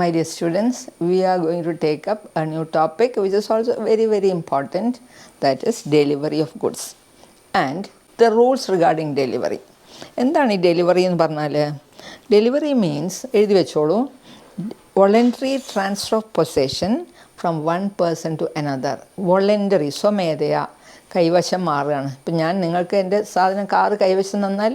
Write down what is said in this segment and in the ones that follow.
My dear students, we are going to take up a new topic which is also very, very important, that is delivery of goods and the rules regarding delivery. എന്താണ് ഈ delivery എന്ന് പറഞ്ഞാൽ? Delivery means എഴുതി വെച്ചോളൂ, voluntary transfer of possession from one person to another. Voluntary, സ്വമേധയാ കൈവശം മാറുകയാണ്. ഇപ്പം ഞാൻ നിങ്ങൾക്ക് എൻ്റെ സാധനം കാറ് കൈവശം തന്നാൽ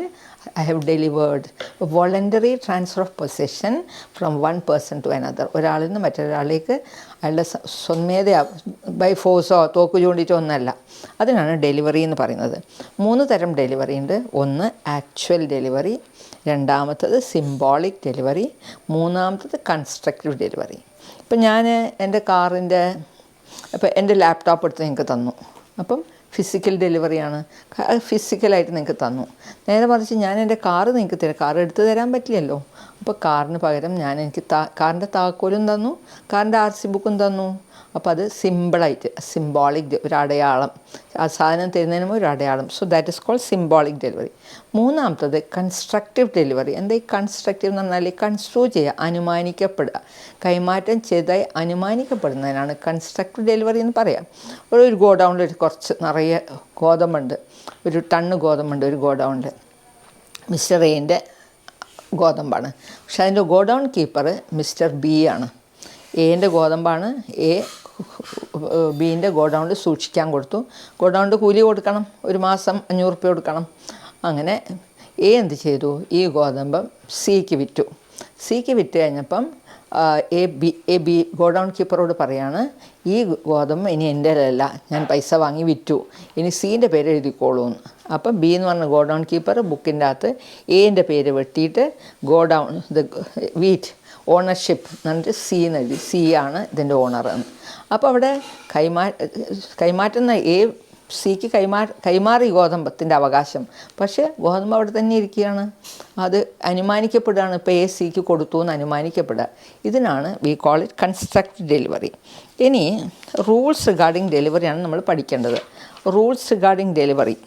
I have delivered. Voluntary transfer of possession from one person to another. ഒരാളിൽ നിന്ന് മറ്റൊരാളിലേക്ക് അയാളുടെ സ്വമേധയാ ബൈ ഫോഴ്സോ തോക്ക് ചൂണ്ടിയിട്ടോ ഒന്നല്ല. അതിനാണ് ഡെലിവറി എന്ന് പറയുന്നത്. 3 തരം ഡെലിവറി ഉണ്ട്. ഒന്ന് ആക്ച്വൽ ഡെലിവറി, രണ്ടാമത്തത് സിംബോളിക് ഡെലിവറി, മൂന്നാമത്തത് കൺസ്ട്രക്റ്റീവ് ഡെലിവറി. ഇപ്പം ഞാൻ എൻ്റെ കാറിൻ്റെ ഇപ്പം എൻ്റെ ലാപ്ടോപ്പ് എടുത്ത് നിങ്ങൾക്ക് തന്നു. അപ്പം ഫിസിക്കൽ ഡെലിവറിയാണ്, ഫിസിക്കലായിട്ട് നിങ്ങൾക്ക് തന്നു. നേരെ മറിച്ച് ഞാൻ എൻ്റെ കാറ് നിങ്ങൾക്ക് തരാം, കാർ എടുത്ത് തരാൻ പറ്റില്ലല്ലോ. അപ്പോൾ കാറിന് പകരം എനിക്ക് കാറിൻ്റെ താക്കോലും തന്നു, കാറിൻ്റെ RC ബുക്കും തന്നു. അപ്പോൾ അത് സിമ്പിളായിട്ട് സിംബോളിക് ഒരു അടയാളം, ആ സാധനം തരുന്നതിന് മുമ്പ് ഒരു അടയാളം. So that is called symbolic delivery. മൂന്നാമത്തത് കൺസ്ട്രക്റ്റീവ് ഡെലിവറി. എന്താ ഈ കൺസ്ട്രക്റ്റീവ് എന്ന് പറഞ്ഞാൽ കൺസ്ട്രൂ ചെയ്യുക, അനുമാനിക്കപ്പെടുക, കൈമാറ്റം ചെയ്തായി അനുമാനിക്കപ്പെടുന്നതിനാണ് കൺസ്ട്രക്റ്റീവ് ഡെലിവറി എന്ന് പറയാം. ഒരു ഗോഡൗണിൽ കുറച്ച് നിറയെ ഗോതമ്പുണ്ട്, ഒരു ടണ്ണ് ഗോതമ്പുണ്ട് ഒരു ഗോഡൗണിൽ. മിസ്റ്റർ എൻ്റെ ഗോതമ്പാണ്, പക്ഷെ അതിൻ്റെ ഗോഡൗൺ കീപ്പർ മിസ്റ്റർ ബി ആണ്. എൻ്റെ ഗോതമ്പാണ്, ബീൻ്റെ ഗോഡൗണിൽ സൂക്ഷിക്കാൻ കൊടുത്തു. ഗോഡൗണിൻ്റെ കൂലി കൊടുക്കണം, ഒരു മാസം 500 രൂപ കൊടുക്കണം. അങ്ങനെ എന്ത് ചെയ്തു, ഈ ഗോതമ്പ് സിക്ക് വിറ്റു. സിക്ക് വിറ്റ് കഴിഞ്ഞപ്പം ബി ഗോഡൗൺ കീപ്പറോട് പറയാണ്, ഈ ഗോതമ്പ് ഇനി എൻ്റെ അല്ല, ഞാൻ പൈസ വാങ്ങി വിറ്റു, ഇനി സീൻ്റെ പേര് എഴുതിക്കോളൂ എന്ന്. അപ്പം ബി എന്ന് പറഞ്ഞ ഗോഡൗൺ കീപ്പർ ബുക്കിൻ്റെ അകത്ത് എൻ്റെ പേര് വെട്ടിയിട്ട് ഗോഡൗൺ വീറ്റ് ഓണർഷിപ്പ് എന്നിട്ട് സി എന്ന് എഴുതി, സി ആണ് ഇതിൻ്റെ ഓണർ എന്ന്. അപ്പോൾ അവിടെ കൈമാറ്റുന്ന സിക്ക് കൈമാറി ഗോതമ്പത്തിൻ്റെ അവകാശം, പക്ഷേ ഗോതമ്പ് അവിടെ തന്നെ ഇരിക്കുകയാണ്. അത് അനുമാനിക്കപ്പെടുകയാണ്, ഇപ്പോൾ സിക്ക് കൊടുത്തു എന്ന് അനുമാനിക്കപ്പെടുക. ഇതിനാണ് we call it construct delivery. ഇനി റൂൾസ് റിഗാർഡിങ് ഡെലിവറിയാണ് നമ്മൾ പഠിക്കേണ്ടത്. റൂൾസ് റിഗാർഡിങ് ഡെലിവറി,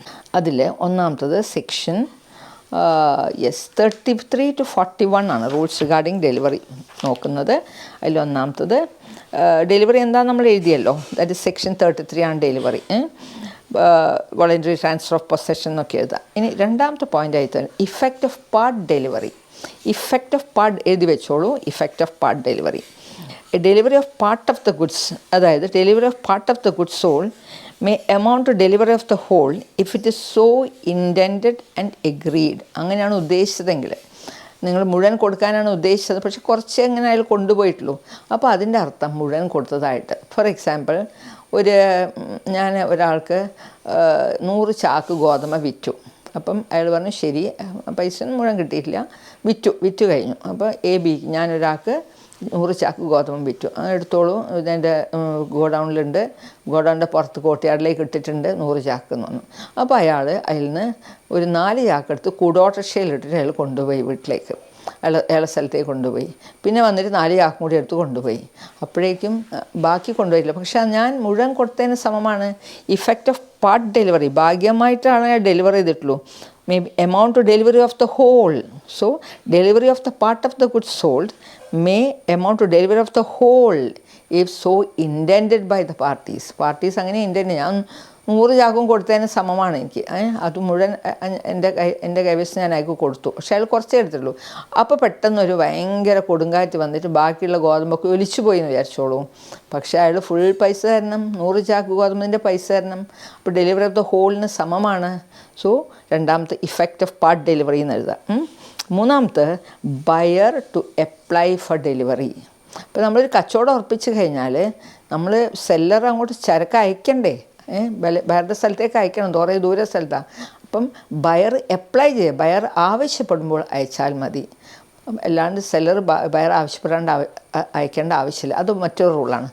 അതിൽ ഒന്നാമത്തത് സെക്ഷൻ 33 to 41 ആണ് റൂൾസ് റിഗാർഡിങ് ഡെലിവറി നോക്കുന്നത്. അതിലൊന്നാമത്തത് ഡെലിവറി എന്താണെന്ന് നമ്മൾ എഴുതിയല്ലോ, ദാറ്റ് ഇസ് സെക്ഷൻ 33 ആണ് delivery. Voluntary transfer of possession എന്നൊക്കെ എഴുതാം. ഇനി രണ്ടാമത്തെ പോയിൻ്റ് ആയിട്ട് effect of part delivery. Effect of part എഴുതി വെച്ചോളൂ. Effect of part delivery, delivery of part of the goods, അതായത് delivery of part of the goods sold may amount to delivery of the whole if it is so intended and agreed. അങ്ങനെയാണ് ഉദ്ദേശിച്ചതെങ്കിൽ, നിങ്ങൾ മുഴുവൻ കൊടുക്കാനാണ് ഉദ്ദേശിച്ചത്, പക്ഷെ കുറച്ച് എങ്ങനെ അതിൽ കൊണ്ടുപോയിട്ടുള്ളൂ. അപ്പോൾ അതിൻ്റെ അർത്ഥം മുഴുവൻ കൊടുത്തതായിട്ട്. ഫോർ എക്സാമ്പിൾ, ഞാൻ ഒരാൾക്ക് 100 ചാക്ക് ഗോതമ്പ് വിറ്റു. അപ്പം അയാൾ പറഞ്ഞു ശരി, പൈസ മുഴുവൻ കിട്ടിയിട്ടില്ല, വിറ്റു കഴിഞ്ഞു. അപ്പോൾ ബി ഞാനൊരാൾക്ക് 100 ചാക്ക് ഗോതമ്പ് വിറ്റു, എടുത്തോളൂ, ഇതിൻ്റെ ഗോഡൗണിലുണ്ട്, ഗോഡൗണിൻ്റെ പുറത്ത് കോട്ടയാടിലേക്ക് ഇട്ടിട്ടുണ്ട് 100 ചാക്ക് എന്ന് പറഞ്ഞു. അപ്പോൾ അയാൾ അതിൽ നിന്ന് ഒരു 4 ചാക്ക് എടുത്ത് കൂടോട്ടക്ഷയിലിട്ടിട്ട് അയാൾ കൊണ്ടുപോയി വീട്ടിലേക്ക്, അയാളെ സ്ഥലത്തേക്ക് കൊണ്ടുപോയി. പിന്നെ വന്നിട്ട് 4 ചാക്കും കൂടി എടുത്ത് കൊണ്ടുപോയി. അപ്പോഴേക്കും ബാക്കി കൊണ്ടുപോയില്ല, പക്ഷേ ഞാൻ മുഴുവൻ കൊടുത്തതിന് സമമാണ്. ഇഫക്റ്റ് ഓഫ് പാർട്ട് ഡെലിവറി, ഭാഗ്യമായിട്ടാണ് ഞാൻ ഡെലിവറി ചെയ്തിട്ടുള്ളൂ. Maybe amount to delivery of the whole. So delivery of the part of the goods sold may amount to delivery of the whole if so intended by the parties. Parties അങ്ങനെ intend, ഞാൻ 100 ചാക്കും കൊടുത്തതിന് സമമാണ് എനിക്ക്. അത് മുഴുവൻ എൻ്റെ കൈവശം ഞാൻ അയക്ക് കൊടുത്തു, പക്ഷേ അയാൾ കുറച്ചേ എടുത്തുള്ളൂ. അപ്പോൾ പെട്ടെന്നൊരു ഭയങ്കര കൊടുങ്കാറ്റ് വന്നിട്ട് ബാക്കിയുള്ള ഗോതമ്പൊക്കെ ഒലിച്ചു പോയി എന്ന് വിചാരിച്ചോളൂ. പക്ഷേ അയാൾ ഫുൾ പൈസ തരണം, 100 ചാക്ക് ഗോതമ്പിൻ്റെ പൈസ തരണം. അപ്പോൾ ഡെലിവറി ഓഫ് ദ ഹോളിന് സമമാണ്. സോ രണ്ടാമത്തെ ഇഫക്റ്റ് ഓഫ് പാർട്ട് ഡെലിവറി എന്ന് എഴുതാം. മൂന്നാമത്തെ buyer to apply for delivery. ഇപ്പോൾ നമ്മളൊരു കച്ചവടം ഉറപ്പിച്ച് കഴിഞ്ഞാൽ നമ്മൾ സെല്ലർ അങ്ങോട്ട് ചരക്ക് അയക്കണ്ടേ, ബയറുടെ സ്ഥലത്തേക്ക് അയക്കണം, കുറേ ദൂര സ്ഥലത്താണ്. അപ്പം ബയർ അപ്ലൈ ചെയ്യുക, ബയർ ആവശ്യപ്പെടുമ്പോൾ അയച്ചാൽ മതി. അല്ലാണ്ട് സെല്ലർ ബയർ ആവശ്യപ്പെടാണ്ട് അയക്കേണ്ട ആവശ്യമില്ല. അത് മറ്റൊരു റൂളാണ്.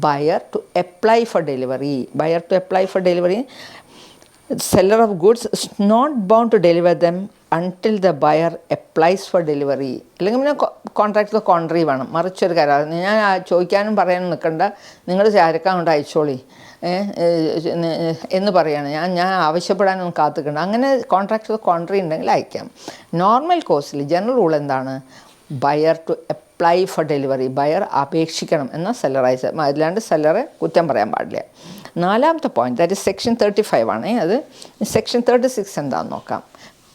Buyer to apply for delivery. Buyer to apply for delivery, seller of goods is not bound to deliver them until the buyer applies for delivery. അല്ലെങ്കിൽ പിന്നെ കോൺട്രാക്ട് കോൺട്രി വേണം, മറിച്ചൊരു കരാർ. ഞാൻ ചോദിക്കാനും പറയാനും നിൽക്കണ്ട, നിങ്ങൾ ചരക്കാൻ കൊണ്ട് അയച്ചോളി എന്ന് പറയാണ്. ഞാൻ ആവശ്യപ്പെടാനൊന്നും കാത്തുക്കണ്ട. അങ്ങനെ കോൺട്രാക്ട് കോൺട്രി ഉണ്ടെങ്കിൽ അയക്കാം. നോർമൽ കോഴ്സിൽ ജനറൽ റൂൾ എന്താണ്? Buyer to apply for delivery, buyer അപേക്ഷിക്കണം എന്നാൽ സെല്ലറൈസ്, അല്ലാണ്ട് സെല്ലറെ കുറ്റം പറയാൻ പാടില്ല. 4ാമത്തെ പോയിന്റ്, ദാറ്റ് ഇസ് സെക്ഷൻ 35 ആണ്. അത് സെക്ഷൻ 36 എന്താണെന്ന് നോക്കാം.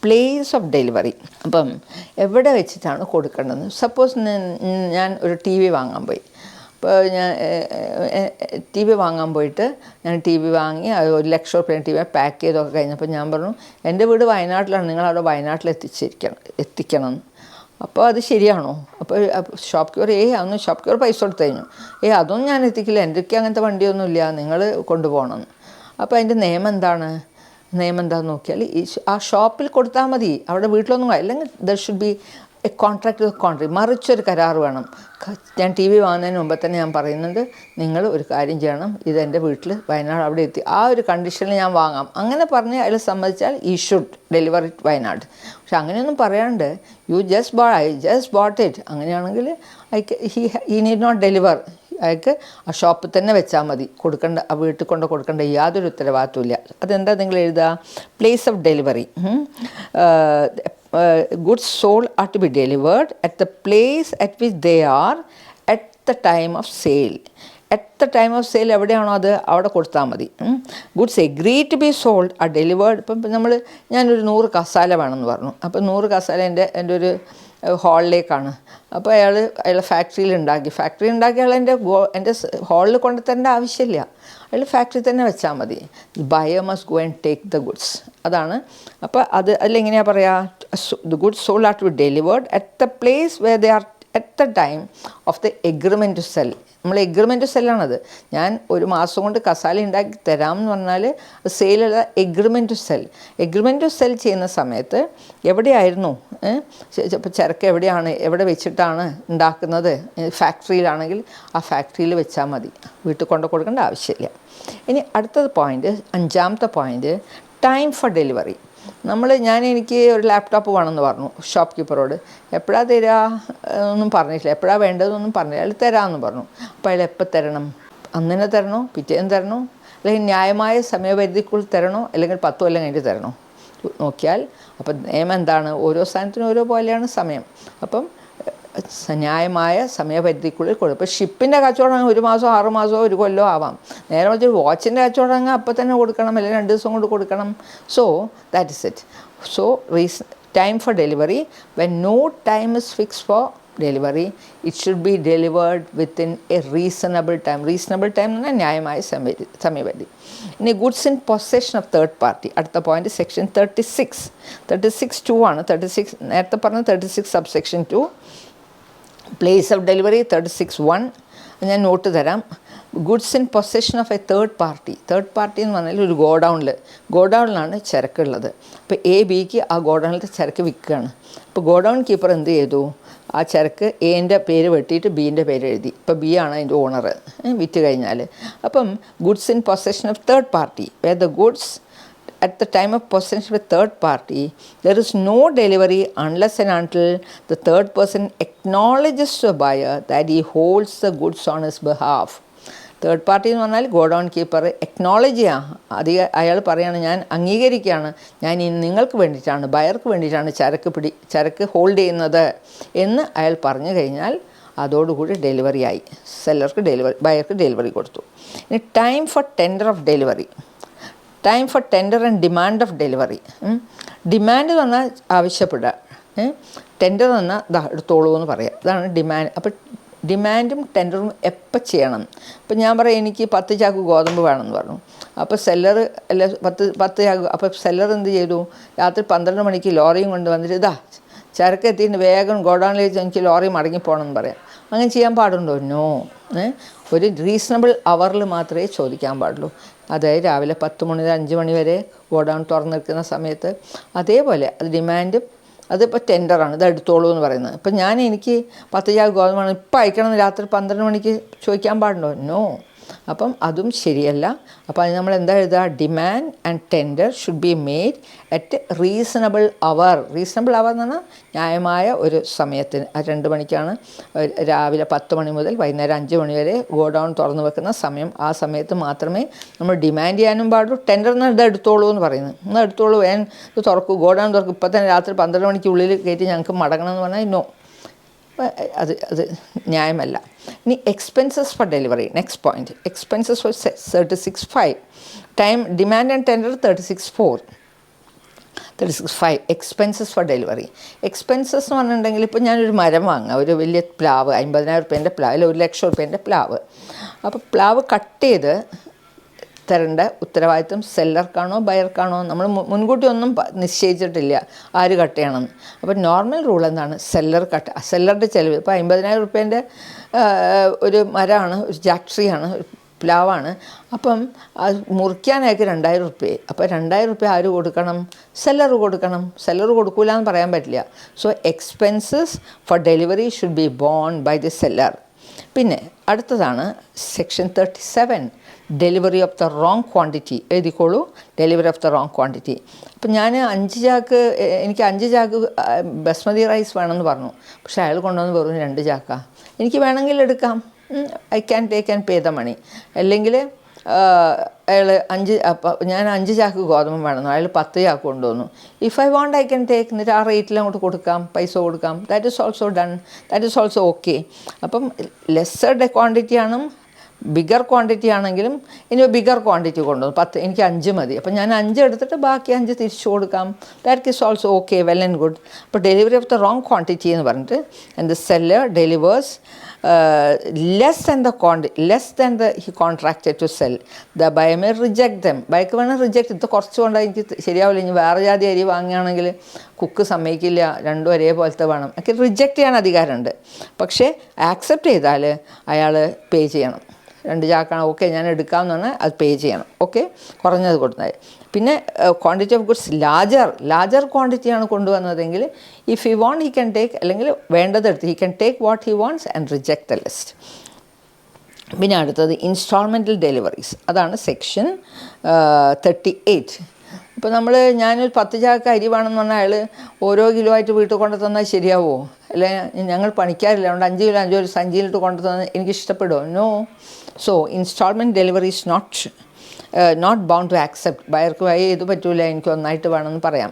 Place of delivery. അപ്പം എവിടെ വെച്ചിട്ടാണ് കൊടുക്കേണ്ടത്? സപ്പോസ് ഞാൻ ഒരു ടി വി വാങ്ങാൻ പോയി. അപ്പോൾ ഞാൻ ടി വി വാങ്ങാൻ പോയിട്ട് ഞാൻ ടി വി വാങ്ങി 1 ലക്ഷം രൂപ ടി വി പാക്ക് ചെയ്തൊക്കെ കഴിഞ്ഞപ്പോൾ ഞാൻ പറഞ്ഞു എൻ്റെ വീട് വയനാട്ടിലാണ്, നിങ്ങളവിടെ വയനാട്ടിൽ എത്തിക്കണം. അപ്പോൾ അത് ശരിയാണോ? അപ്പോൾ ഷോപ്പ് കീപ്പർ അന്ന് ഷോപ്പ് കീപ്പർ പൈസ കൊടുത്തു കഴിഞ്ഞു. അതൊന്നും ഞാൻ എത്തിക്കില്ല, എനിക്ക് അങ്ങനത്തെ വണ്ടിയൊന്നുമില്ല, നിങ്ങൾ കൊണ്ടുപോകണം. അപ്പോൾ അതിൻ്റെ നിയമം എന്താണെന്ന് നോക്കിയാൽ ആ ഷോപ്പിൽ കൊടുത്താൽ മതി, അവിടെ വീട്ടിലൊന്നും അല്ലെങ്കിൽ there should be a contract with contract, മറിച്ചൊരു കരാർ വേണം. ഞാൻ ടി വി വാങ്ങുന്നതിന് മുമ്പ് തന്നെ ഞാൻ പറയുന്നുണ്ട്, നിങ്ങൾ ഒരു കാര്യം ചെയ്യണം, ഇതെൻ്റെ വീട്ടിൽ വയനാട് അവിടെ എത്തി, ആ ഒരു കണ്ടീഷനിൽ ഞാൻ വാങ്ങാം. അങ്ങനെ പറഞ്ഞ് അതിൽ സമ്മതിച്ചാൽ ഈ ഷുഡ് ഡെലിവർ ഇറ്റ് വയനാട്. പക്ഷെ അങ്ങനെയൊന്നും പറയാണ്ട് ഐ ജസ്റ്റ് ബോട്ട് ഇറ്റ്, അങ്ങനെയാണെങ്കിൽ ഹി നീഡ് നോട്ട് ഡെലിവർ. അയാൾക്ക് ആ ഷോപ്പിൽ തന്നെ വെച്ചാൽ മതി, കൊടുക്കേണ്ട, ആ വീട്ടിൽ കൊടുക്കേണ്ട യാതൊരു ഉത്തരവാദിത്വം ഇല്ല. അതെന്താ നിങ്ങൾ എഴുതുക? Place of delivery. Goods sold are to be delivered at the place at which they are at the time of sale. At the time of sale എവിടെയാണോ അത് അവിടെ കൊടുത്താൽ മതി. Goods agree to be sold are delivered. ഇപ്പം ഞാനൊരു 100 കസാല വേണമെന്ന് പറഞ്ഞു. അപ്പം 100 കസാല എൻ്റെ ഒരു ഹാളിലേക്കാണ്. അപ്പോൾ അയാൾ ഫാക്ടറി ഉണ്ടാക്കി അയാൾ എൻ്റെ ഹാളിൽ കൊണ്ടുതരേണ്ട ആവശ്യമില്ല, അയാൾ ഫാക്ടറി തന്നെ വെച്ചാൽ മതി. Buyer must go and take the goods. അതാണ്. അപ്പോൾ അതിലെങ്ങനെയാണ് പറയുക? The goods sold are to be delivered at the place where they are at the time of the agreement to sell. നമ്മൾ എഗ്രിമെൻറ്റ് ടു സെല്ലാണത്. ഞാൻ 1 മാസം കൊണ്ട് കസാല ഉണ്ടാക്കി തരാമെന്ന് പറഞ്ഞാൽ സെയിലല്ല, എഗ്രിമെൻറ്റ് ടു സെൽ ചെയ്യുന്ന സമയത്ത് എവിടെയായിരുന്നു, ഇപ്പോൾ ചരക്ക് എവിടെ വെച്ചിട്ടാണ് ഉണ്ടാക്കുന്നത്? ഫാക്ടറിയിലാണെങ്കിൽ ആ ഫാക്ടറിയിൽ വെച്ചാൽ മതി, വീട്ടിൽ കൊടുക്കേണ്ട ആവശ്യമില്ല. ഇനി അടുത്തത് പോയിൻ്റ്, 5ാമത്തെ പോയിൻ്റ്, ടൈം ഫോർ ഡെലിവറി. എനിക്ക് ഒരു ലാപ്ടോപ്പ് വേണമെന്ന് പറഞ്ഞു ഷോപ്പ് കീപ്പറോട്. എപ്പോഴാണ് തരിക ഒന്നും പറഞ്ഞിട്ടില്ല, എപ്പോഴാണ് വേണ്ടതെന്നൊന്നും പറഞ്ഞില്ല. അയാൾ തരാമെന്ന് പറഞ്ഞു. അപ്പോൾ അയാൾ എപ്പോൾ തരണം? അന്ന് തന്നെ തരണോ, പിറ്റേന്ന് തരണോ, അല്ലെങ്കിൽ ന്യായമായ സമയപരിധിക്കുള്ളിൽ തരണോ, അല്ലെങ്കിൽ 10 കൊല്ലം കഴിഞ്ഞിട്ട് തരണോ? നോക്കിയാൽ അപ്പം നിയമം എന്താണ്? ഓരോ സ്ഥാനത്തിനും ഓരോ പോലെയാണ് സമയം. അപ്പം ന്യായമായ സമയപരിധിക്കുള്ളിൽ കൊടുക്കും. ഇപ്പോൾ ഷിപ്പിൻ്റെ കച്ചവടം 1 മാസം 6 മാസമോ 1 കൊല്ലമോ ആവാം. നേരെ മറിച്ച് വാച്ചിൻ്റെ കച്ചവടം അപ്പം തന്നെ കൊടുക്കണം, അല്ലെങ്കിൽ 2 ദിവസം കൊണ്ട് കൊടുക്കണം. So that is it. So time for delivery, when no time is fix for delivery, it should be delivered within a reasonable time. Reasonable time എന്ന് പറഞ്ഞാൽ ന്യായമായ സമയപരിധി. ഇനി goods in possession of third party. അടുത്ത point section 36(2) ആണ്. 36 നേരത്തെ പറഞ്ഞ 36 subsection 2. Place of delivery 36(1). ഞാൻ നോട്ട് തരാം. Goods in possession of A third party എന്ന് പറഞ്ഞാൽ ഒരു ഗോഡൗണിലാണ് ചരക്കുള്ളത്. അപ്പോൾ ബിക്ക് ആ ഗോഡൗണിലത്തെ ചരക്ക് വിൽക്കുകയാണ്. അപ്പോൾ ഗോഡൗൺ കീപ്പർ എന്ത് ചെയ്തു? ആ ചരക്ക് എൻ്റെ പേര് വെട്ടിയിട്ട് ബീൻ്റെ പേര് എഴുതി. ഇപ്പോൾ ബി ആണ് അതിൻ്റെ ഓണർ, വിറ്റ് കഴിഞ്ഞാൽ. അപ്പം goods in possession of third party, where the goods at the time of possession with third party, there is no delivery unless and until the third person acknowledges to the buyer that he holds the goods on his behalf. Third party എന്ന് പറഞ്ഞാൽ godown keeper acknowledge ചെയ്യുക. അയാൾ പറയുകയാണ്, ഞാൻ അംഗീകരിക്കുകയാണ്, ഞാൻ നിങ്ങൾക്ക് വേണ്ടിയിട്ടാണ്, ബയർക്ക് വേണ്ടിയിട്ടാണ് ചരക്ക് ഹോൾഡ് ചെയ്യുന്നത് എന്ന് അയാൾ പറഞ്ഞു കഴിഞ്ഞാൽ അതോടുകൂടി ഡെലിവറിയായി. ബയർക്ക് ഡെലിവറി കൊടുത്തു. ഇനി time for tender of delivery. Time for tender and demand of delivery. Demand എന്ന് പറഞ്ഞാൽ ആവശ്യപ്പെടുക, ടെൻഡർ എന്ന് പറഞ്ഞാൽ എടുത്തോളൂ എന്ന് പറയാം. അതാണ് ഡിമാൻഡ്. അപ്പോൾ ഡിമാൻഡും ടെൻഡറും എപ്പോൾ ചെയ്യണം? ഇപ്പം ഞാൻ പറയാം, എനിക്ക് 10 ചാക്ക് ഗോതമ്പ് വേണമെന്ന് പറഞ്ഞു. അപ്പോൾ സെല്ലർ അല്ല 10 ചാക്ക്. അപ്പോൾ സെല്ലർ എന്ത് ചെയ്തു? രാത്രി 12 മണിക്ക് ലോറിയും കൊണ്ട് വന്നിട്ട് ചരക്ക് എത്തിയിട്ട് വേഗം ഗോഡൗണിലേക്ക് എനിക്ക് ലോറി മടങ്ങിപ്പോകണമെന്ന് പറയാം. അങ്ങനെ ചെയ്യാൻ പാടുണ്ടോ? നോ. ഒരു റീസണബിൾ അവറിൽ മാത്രമേ ചോദിക്കാൻ പാടുള്ളൂ. അതായത് രാവിലെ 10 മണി മുതൽ 5 മണി വരെ ഗോഡൗൺ തുറന്നു നിൽക്കുന്ന സമയത്ത്. അതേപോലെ അത് ഡിമാൻഡും, അതിപ്പോൾ ടെൻഡറാണ്, ഇത് എടുത്തോളൂ എന്ന് പറയുന്നത്. ഇപ്പം എനിക്ക് 10 ചാക്ക് ഗോതമ്പാണ് ഇപ്പം അയക്കണമെന്ന് രാത്രി 12 മണിക്ക് ചോദിക്കാൻ പാടുണ്ടോ? നോ. അപ്പം അതും ശരിയല്ല. അപ്പോൾ അത് നമ്മൾ എന്താ എഴുതുക? Demand and tender should be made at reasonable hour. Reasonable hour എന്ന് പറഞ്ഞാൽ ന്യായമായ ഒരു സമയത്തിന്. 2 മണിക്കാണ്, രാവിലെ 10 മണി മുതൽ വൈകുന്നേരം 5 മണി വരെ ഗോഡൗൺ തുറന്നു വെക്കുന്ന സമയം. ആ സമയത്ത് മാത്രമേ നമ്മൾ ഡിമാൻഡ് ചെയ്യാനും പാടുള്ളൂ. ടെൻഡർ എന്നാൽ ഇത് എടുത്തോളൂ എന്ന് പറയുന്നത്. എന്നാൽ എടുത്തോളൂ, ഇത് തുറക്കൂ, ഗോഡൗൺ തുറക്കും, ഇപ്പം തന്നെ രാത്രി 12 മണിക്ക് ഉള്ളിൽ കയറ്റി ഞങ്ങൾക്ക് മടങ്ങണം എന്ന് പറഞ്ഞാൽ നോ. അത് ന്യായമല്ല. ഇനി expenses for delivery, next point. Expenses for 36.5, time demand and tender 36.5 expenses for delivery. Expenses എന്ന് പറഞ്ഞിട്ടുണ്ടെങ്കിൽ ഇപ്പോൾ ഞാനൊരു മരം വാങ്ങുക, ഒരു വലിയ പ്ലാവ്, 50,000 രൂപേൻ്റെ പ്ലാവ്, അല്ലെങ്കിൽ 1,00,000 രൂപേൻ്റെ പ്ലാവ്. അപ്പോൾ പ്ലാവ് കട്ട് ചെയ്ത് തരേണ്ട ഉത്തരവാദിത്വം സെല്ലർക്കാണോ ബയർക്കാണോ? നമ്മൾ മുൻകൂട്ടി ഒന്നും നിശ്ചയിച്ചിട്ടില്ല ആര് കട്ട് ചെയ്യണമെന്ന്. അപ്പോൾ നോർമൽ റൂൾ എന്താണ്? സെല്ലറുടെ ചിലവ്. ഇപ്പോൾ 50,000 രൂപേൻ്റെ ഒരു മരമാണ്, ഒരു ജാക്ക് ട്രീ ആണ്, പ്ലാവാണ്. അപ്പം അത് മുറിക്കാനായിട്ട് 2,000 രൂപ. അപ്പോൾ 2,000 രൂപ ആര് കൊടുക്കണം? സെല്ലർ കൊടുക്കണം. സെല്ലർ കൊടുക്കൂല എന്ന് പറയാൻ പറ്റില്ല. So expenses for delivery should be borne by the seller. പിന്നെ അടുത്തതാണ് section 37, delivery of the wrong quantity. എഴുതിക്കോളൂ, delivery of the wrong quantity. അപ്പം ഞാൻ 5 ചാക്ക്, എനിക്ക് 5 ചാക്ക് ബസ്മതി റൈസ് വേണമെന്ന് പറഞ്ഞു. പക്ഷേ അയാൾ കൊണ്ടുവന്ന് വെറും 2 ചാക്കാണ്. എനിക്ക് വേണമെങ്കിൽ എടുക്കാം, I can take and pay the money. അല്ലെങ്കിൽ അയാൾ ഞാൻ 5 ചാക്ക് ഗോതമ്പ് വേണമെന്നു, അയാൾ 10 ചാക്ക് കൊണ്ടുവന്നു. If I want I can take, എന്നിട്ട് ആ റേറ്റിൽ അങ്ങോട്ട് കൊടുക്കാം, പൈസ കൊടുക്കാം. That is also done, that is also okay. അപ്പം ലെസ്സർ ക്വാണ്ടിറ്റി ആണ്, ബിഗർ ക്വാണ്ടിറ്റി ആണെങ്കിലും ഇനി ബിഗർ ക്വാണ്ടിറ്റി കൊണ്ടുവന്നു 10, എനിക്ക് 5 മതി. അപ്പം ഞാൻ 5 എടുത്തിട്ട് ബാക്കി 5 തിരിച്ചു കൊടുക്കാം. That is also okay, well and good. അപ്പോൾ delivery of the wrong quantity എന്ന് പറഞ്ഞിട്ട്, and the seller delivers less than he contracted to sell. The buyer may reject them. Bike വേണം റിജക്റ്റ്. ഇത് കുറച്ച് കൊണ്ട് എനിക്ക് ശരിയാവില്ല, ഇനി വേറെ ജാതി അരി വാങ്ങുകയാണെങ്കിൽ കുക്ക് സമ്മതിക്കില്ല, രണ്ടും ഒരേപോലത്തെ വേണം, ഒക്കെ റിജക്റ്റ് ചെയ്യാൻ അധികാരമുണ്ട്. പക്ഷേ ആക്സെപ്റ്റ് ചെയ്താൽ അയാൾ പേ ചെയ്യണം. 2 ചാക്കാണ്, ഓക്കെ ഞാൻ എടുക്കാമെന്ന് പറഞ്ഞാൽ അത് പേ ചെയ്യണം. ഓക്കെ, കുറഞ്ഞത് കൊടുത്താൽ. പിന്നെ ക്വാണ്ടിറ്റി ഓഫ് ഗുഡ്സ് ലാർജർ ക്വാണ്ടിറ്റിയാണ് കൊണ്ടുവന്നതെങ്കിൽ if he want he can take, അല്ലെങ്കിൽ വേണ്ടതെടുത്ത് he can take what he wants and reject the list. പിന്നെ അടുത്തത് ഇൻസ്റ്റാൾമെൻറ്റൽ ഡെലിവറീസ്, അതാണ് സെക്ഷൻ 38. ഇപ്പോൾ ഞാനൊരു 10 ചാക്ക് അരി വേണമെന്ന് പറഞ്ഞാൽ അയാൾ ഓരോ കിലോ ആയിട്ട് വീട്ടിൽ കൊണ്ടു തന്നാൽ ശരിയാവുമോ? അല്ലെ, ഞങ്ങൾ പണിക്കാരില്ല, അതുകൊണ്ട് 5 കിലോ 5 ഒരു സഞ്ചിയിലിട്ട് കൊണ്ടു തന്നാൽ എനിക്ക് ഇഷ്ടപ്പെടുമോ? No. So instalment delivery is not bound to accept. ബയർക്ക് ഇത് പറ്റൂല, എനിക്ക് ഒന്നായിട്ട് വേണമെന്ന് പറയാം.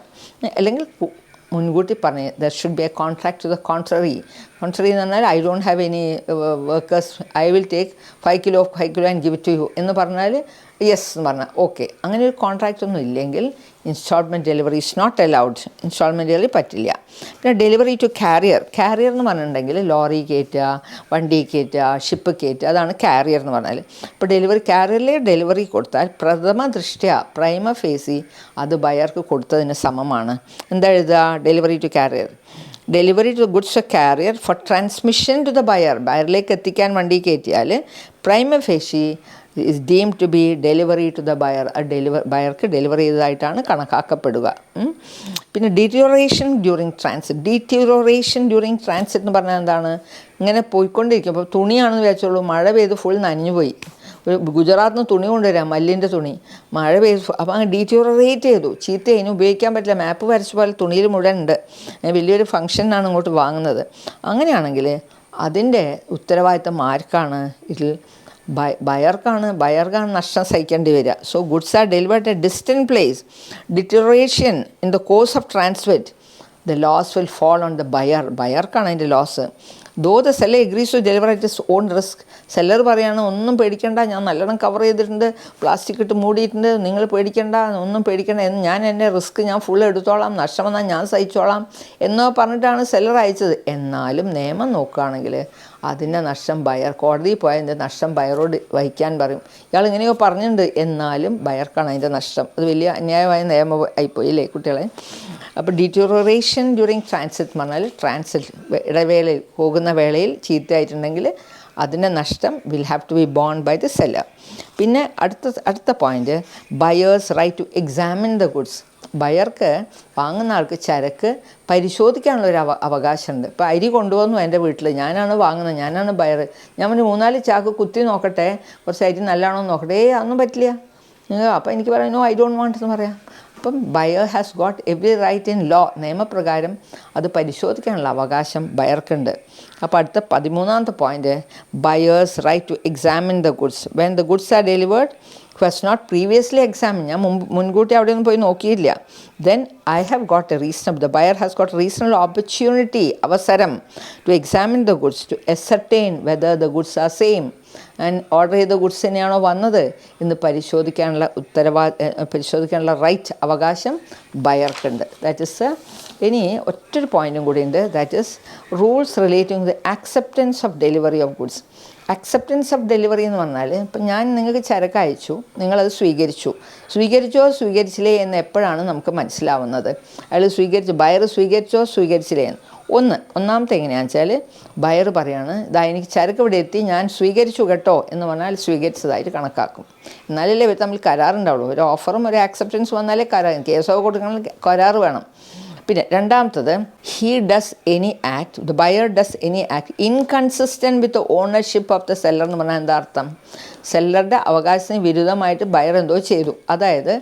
അല്ലെങ്കിൽ മുൻകൂട്ടി പറഞ്ഞ് there should be a contract to the contrary എന്ന് പറഞ്ഞാൽ I don't have any workers, I will take 5 kilo and give it to you എന്ന് പറഞ്ഞാൽ യെസ് എന്ന് പറഞ്ഞാൽ ഓക്കെ. അങ്ങനെ ഒരു കോൺട്രാക്റ്റ് ഒന്നും ഇല്ലെങ്കിൽ instalment delivery is not allowed. Instalment delivery പറ്റില്ല. പിന്നെ ഡെലിവറി ടു കാരിയർ എന്ന് പറഞ്ഞിട്ടുണ്ടെങ്കിൽ ലോറി കയറ്റുക, വണ്ടി കയറ്റുക, ഷിപ്പ് കയറ്റുക, അതാണ് കാരിയർ എന്ന് പറഞ്ഞാൽ. ഇപ്പോൾ കാരിയറിലെ ഡെലിവറി കൊടുത്താൽ പ്രൈമ ഫേസി അത് ബയർക്ക് കൊടുത്തതിന് സമമാണ്. എന്താ എഴുതുക? Delivery to carrier. Delivery to goods carrier for transmission to the ബയറിലേക്ക് എത്തിക്കാൻ വണ്ടി കയറ്റിയാൽ prima facie is deemed to be delivery to the buyer. ബയർക്ക് ഡെലിവറി ചെയ്തതായിട്ടാണ് കണക്കാക്കപ്പെടുക. പിന്നെ ഡീറ്റീരിയോറേഷൻ ഡ്യൂറിങ് ട്രാൻസിറ്റ് എന്ന് പറഞ്ഞാൽ എന്താണ്? ഇങ്ങനെ പോയിക്കൊണ്ടിരിക്കും. അപ്പോൾ തുണിയാണെന്ന് വിചാരിച്ചോളൂ, മഴ പെയ്ത് ഫുൾ നനഞ്ഞുപോയി. ഒരു ഗുജറാത്തിൽ നിന്ന് തുണി കൊണ്ടുവരാം, മല്ലിൻ്റെ തുണി, മഴ പെയ്ത് അപ്പോൾ അങ്ങ് ഡീറ്റീരിയോറേറ്റ് ചെയ്തു, ചീത്ത, അതിന് ഉപയോഗിക്കാൻ പറ്റില്ല. മാപ്പ് വരച്ച പോലെ തുണിയിൽ മുഴുവൻ ഉണ്ട്. വലിയൊരു ഫംഗ്ഷനാണ് ഇങ്ങോട്ട് വാങ്ങുന്നത്. അങ്ങനെയാണെങ്കിൽ അതിൻ്റെ ഉത്തരവാദിത്തം ആർക്കാണ്? ഇതിൽ ബയർക്കാണ് നഷ്ടം സഹിക്കേണ്ടി വരിക. So goods are delivered a distant place, deterioration in the course of transmit, the loss will fall on the ബയർക്കാണ് അതിൻ്റെ loss. Though the seller agrees to deliver at his own risk. Seller പറയുകയാണ് ഒന്നും പേടിക്കേണ്ട, ഞാൻ നല്ലോണം cover ചെയ്തിട്ടുണ്ട്, plastic ഇട്ട് മൂടിയിട്ടുണ്ട്, നിങ്ങൾ പേടിക്കേണ്ട, ഒന്നും പേടിക്കേണ്ട, ഞാൻ എൻ്റെ റിസ്ക് ഞാൻ ഫുൾ എടുത്തോളാം, നഷ്ടം വന്നാൽ ഞാൻ സഹിച്ചോളാം എന്നോ പറഞ്ഞിട്ടാണ് സെല്ലർ അയച്ചത്. എന്നാലും നിയമം നോക്കുകയാണെങ്കിൽ അതിൻ്റെ നഷ്ടം കോടതിയിൽ പോയാൽ അതിൻ്റെ നഷ്ടം ബയറോട് വഹിക്കാൻ പറയും. ഇയാൾ ഇങ്ങനെയോ പറഞ്ഞിട്ടുണ്ട്, എന്നാലും ബയർക്കാണ് അതിൻ്റെ നഷ്ടം. അത് വലിയ അന്യായമായ നിയമം ആയിപ്പോയി അല്ലേ കുട്ടികളെ? അപ്പോൾ ഡീറ്റീരിയോറേഷൻ ഡ്യൂറിങ് ട്രാൻസിറ്റ് എന്ന് പറഞ്ഞാൽ ഇടവേളയിൽ പോകുന്ന വേളയിൽ ചീത്തയായിട്ടുണ്ടെങ്കിൽ അതിൻ്റെ നഷ്ടം will have to be borne by the seller. പിന്നെ അടുത്ത point, buyer's right to examine the goods. ബയർക്ക്, വാങ്ങുന്ന ആൾക്ക് ചരക്ക് പരിശോധിക്കാനുള്ളൊരു അവകാശമുണ്ട്. ഇപ്പോൾ അരി കൊണ്ടുവന്നു എൻ്റെ വീട്ടിൽ, ഞാനാണ് വാങ്ങുന്നത്, ഞാനാണ് ബയർ. ഞാൻ 3-4 ചാക്ക് കുത്തി നോക്കട്ടെ, കുറച്ച് അരി നല്ലതാണോ നോക്കട്ടെ. അതൊന്നും പറ്റില്ല. അപ്പോൾ എനിക്ക് പറയാം നോ, ഐ ഡോണ്ട് വാണ്ട് എന്ന് പറയാം. അപ്പം buyer has got every right in law, നിയമപ്രകാരം അത് പരിശോധിക്കാനുള്ള അവകാശം ബയർക്കുണ്ട്. അപ്പോൾ അടുത്ത 13ാമത്തെ point, buyer's right to examine the goods when the goods are delivered was not previously examined, ഞാൻ മുൻകൂട്ടി അവിടെ ഒന്നും പോയി നോക്കിയില്ല, then I have got a reasonable, the buyer has got a reasonable opportunity, അവസരം, to examine the goods, to ascertain whether the goods are same, and order ചെയ്ത goods തന്നെയാണോ വന്നത് എന്ന് പരിശോധിക്കാനുള്ള റൈറ്റ്, അവകാശം ബയർക്കുണ്ട്. ദാറ്റ് ഇസ് ഇനി ഒറ്റൊരു പോയിൻറ്റും കൂടി ഉണ്ട്, that is rules relating the acceptance of delivery of goods. Acceptance of delivery എന്ന് പറഞ്ഞാൽ, ഇപ്പം ഞാൻ നിങ്ങൾക്ക് ചരക്ക് അയച്ചു, നിങ്ങളത് സ്വീകരിച്ചോ സ്വീകരിച്ചില്ലേ എന്ന് എപ്പോഴാണ് നമുക്ക് മനസ്സിലാവുന്നത്? അയാൾ ബയർ സ്വീകരിച്ചോ സ്വീകരിച്ചില്ലേ എന്ന്. ഒന്നാമത്തെ എങ്ങനെയാണെന്ന് വെച്ചാൽ, ബയർ പറയാണ്, ഇതാ എനിക്ക് ചരക്ക് ഇവിടെ എത്തി, ഞാൻ സ്വീകരിച്ചു കേട്ടോ എന്ന് പറഞ്ഞാൽ സ്വീകരിച്ചതായിട്ട് കണക്കാക്കും. എന്നാലല്ലേ തമ്മിൽ കരാറുണ്ടാവുള്ളൂ. ഒരു ഓഫറും ഒരു ആക്സെപ്റ്റൻസ് വന്നാലേ കരാർ, കേസോ കൊടുക്കണമെങ്കിൽ കരാർ വേണം. പിന്നെ രണ്ടാമത്തത്, the buyer does any act inconsistent with ownership of the seller എന്ന് പറഞ്ഞാൽ എന്താ അർത്ഥം? സെല്ലറുടെ അവകാശത്തിന് വിരുദ്ധമായിട്ട് ബയർ എന്തോ ചെയ്തു. അതായത്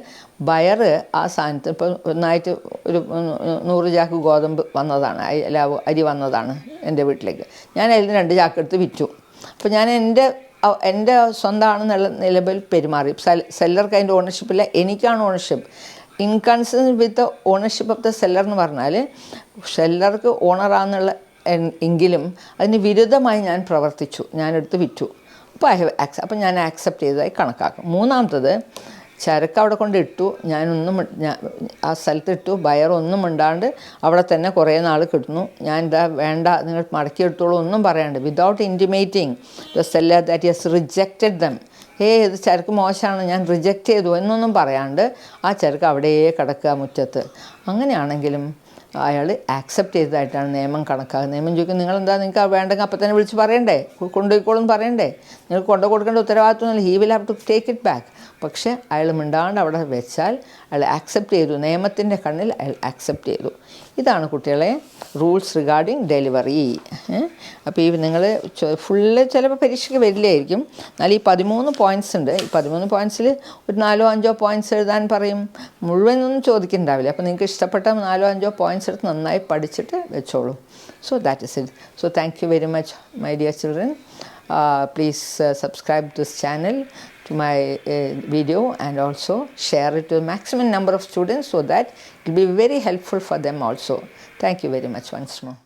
ബയർ ആ സാധനത്തിൽ ഇപ്പോൾ ഒന്നായിട്ട് ഒരു 100 ചാക്ക് ഗോതമ്പ് വന്നതാണ്, അല്ല അരി വന്നതാണ് എൻ്റെ വീട്ടിലേക്ക്. ഞാൻ അതിൽ നിന്ന് 2 ചാക്ക് എടുത്ത് വിറ്റു. അപ്പോൾ ഞാൻ എൻ്റെ സ്വന്തമാണെന്നുള്ള നിലവിൽ പെരുമാറി. സെല്ലർക്ക് അതിൻ്റെ ഓണർഷിപ്പില്ല, എനിക്കാണ് ownership. Inconsistent with ownership of the seller എന്ന് പറഞ്ഞാൽ, സെല്ലർക്ക് ഓണറാന്നുള്ള എങ്കിലും അതിന് വിരുദ്ധമായി ഞാൻ പ്രവർത്തിച്ചു, ഞാനെടുത്ത് വിറ്റു. അപ്പോൾ ഞാൻ ആക്സെപ്റ്റ് ചെയ്തതായി കണക്കാക്കും. മൂന്നാമത്തത്, ചരക്ക് അവിടെ കൊണ്ട് ഇട്ടു, ആ സ്ഥലത്തിട്ടു, ബയർ ഒന്നും മിണ്ടാണ്ട് അവിടെ തന്നെ കുറേ നാൾ കിട്ടുന്നു. ഞാൻ വേണ്ട നിങ്ങൾ മടക്കിയെടുത്തോളൂ ഒന്നും പറയാണ്ട്, without intimating the seller that has rejected them, ഇത് ചരക്ക് മോശമാണ് ഞാൻ റിജക്റ്റ് ചെയ്തു എന്നൊന്നും പറയാണ്ട് ആ ചരക്ക് അവിടെ കിടക്കുക മുറ്റത്ത്. അങ്ങനെയാണെങ്കിലും അയാൾ ആക്സെപ്റ്റ് ചെയ്തതായിട്ടാണ് നിയമം കണക്കാക്കുക. നിയമം ചോദിക്കും, നിങ്ങൾക്ക് വേണ്ടെങ്കിൽ അപ്പം തന്നെ വിളിച്ച് പറയണ്ടേ, കൊണ്ടുപോയിക്കോളും പറയണ്ടേ, നിങ്ങൾക്ക് കൊടുക്കേണ്ട ഉത്തരവാദിത്വമൊന്നുമില്ല, he will have to take it back. പക്ഷേ അയാൾ മിണ്ടാണ്ട് അവിടെ വെച്ചാൽ അയാൾ ആക്സെപ്റ്റ് ചെയ്തു, നിയമത്തിൻ്റെ കണ്ണിൽ അയാൾ ആക്സെപ്റ്റ് ചെയ്തു. ഇതാണ് കുട്ടികളെ റൂൾസ് റിഗാർഡിങ് ഡെലിവറി. അപ്പോൾ ഈ നിങ്ങൾ ഫുള്ള് ചിലപ്പോൾ പരീക്ഷയ്ക്ക് വരില്ലായിരിക്കും, എന്നാൽ ഈ 13 പോയിൻറ്റ്സ് ഉണ്ട്. ഈ 13 പോയിൻറ്റ്സിൽ ഒരു 4-5 പോയിൻറ്റ്സ് എഴുതാൻ പറയും, മുഴുവനൊന്നും ചോദിക്കുന്നുണ്ടാവില്ല. അപ്പോൾ നിങ്ങൾക്ക് ഇഷ്ടപ്പെട്ട 4-5 പോയിൻറ്റ്സ് എടുത്ത് നന്നായി പഠിച്ചിട്ട് വെച്ചോളൂ. So that is it. So thank you very much, my dear children. Please subscribe this channel to my video, and also share it to the maximum number of students so that it will be very helpful for them also. Thank you very much once more.